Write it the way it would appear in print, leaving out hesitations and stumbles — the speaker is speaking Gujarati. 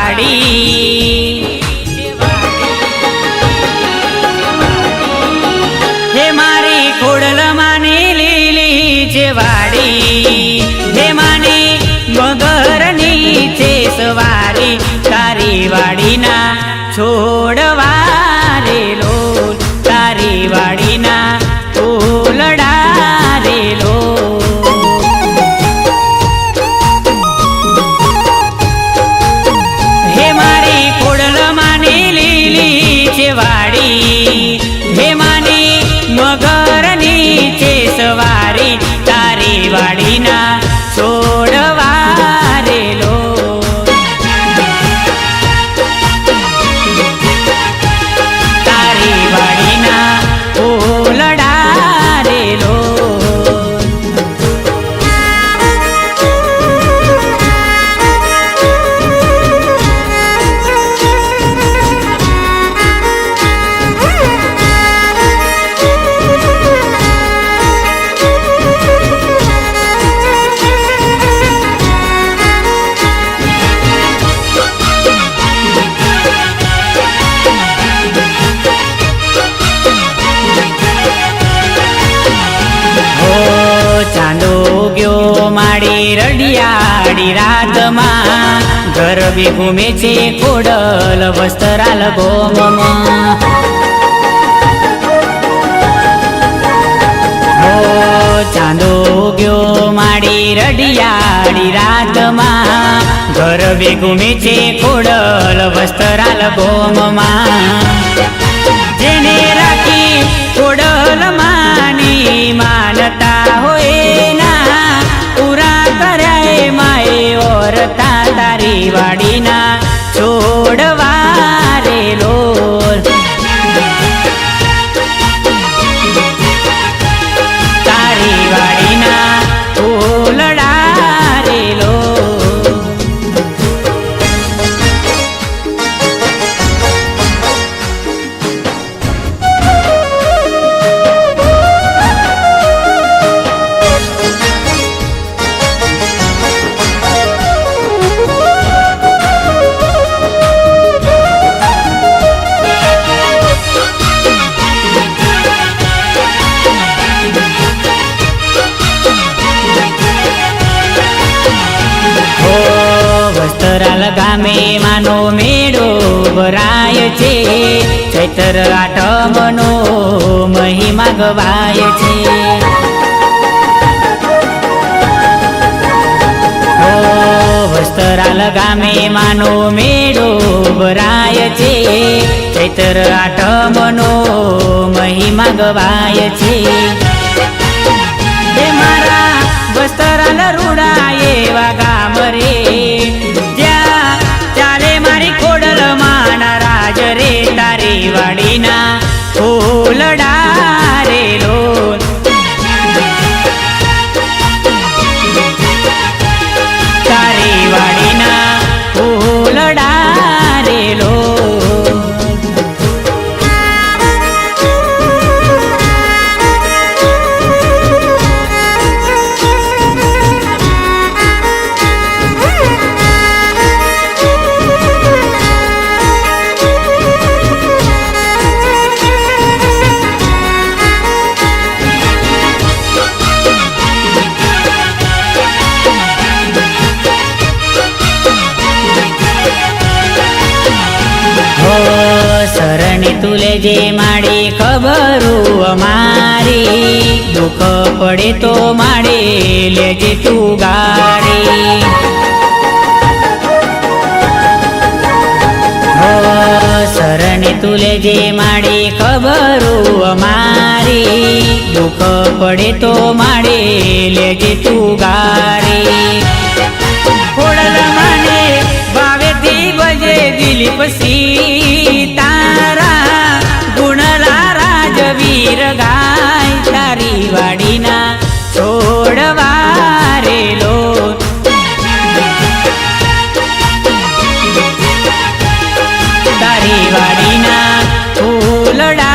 વાડી હે મારી ખોડલમાની લીલી છે વાડી હે માની મગરની છે સવારી તારી વાડીના છોડવા રેલો તારી વાડીના ફૂલડા રેલો હે મારી ખોડલમાની લીલી છે વાડી હે માની મગરની છે સવારી તારી વાડીના છોડવા રેલો તારી વાડીના ફૂલડા રેલો ચાંદો ગયો માડી રડિયાળી રાતમાં ગરબે ઘૂમે છે ખોડલ વસ્ત્રાલ ગોમમાં ચાંદો ગયો માડી રડિયાળી રાતમાં ગરબે ઘૂમે છે ખોડલ વસ્ત્રાલ ગોમમાં જેને રાખી ખોડલ માની માનતા હોય ના પૂરા કર્યા માએ ઓરતા તારી વાડીના છોડવા રેલો તારી વાડીના ફૂલડા રેલો વસ્ત્રાલ ગામે માનો મેળો ભરાય છે ચૈત્ર આઠમનો મહિમા ગવાય છે વસ્ત્રાલ ગામે માનો મેળો ભરાય છે ચૈત્ર આઠમનો મહિમા ગવાય છે મારા વસ્ત્રાલ રૂડા એવા ગામ રે જ્યાં ચાલે મારી ખોડલ માના રાજ રે તારી વાડીના ફૂલડા રેલો તારી વાડીના ફૂલડા રેલો શરણી તુલે જે માડી ખબરું અમારી દુઃખ પડે તો માડે લેજે તું ગાડી શરણી તુલે જે માડી ખબરું અમારી દુઃખ પડે તો માડે લેજે તું ગાડી ખોડલ માને ભાવેથી ભજે દિલીપ તારા ગુણલા રાજવીર ગાય તારી વાડીના છોડવા રેલો તારી વાડીના ફૂલડા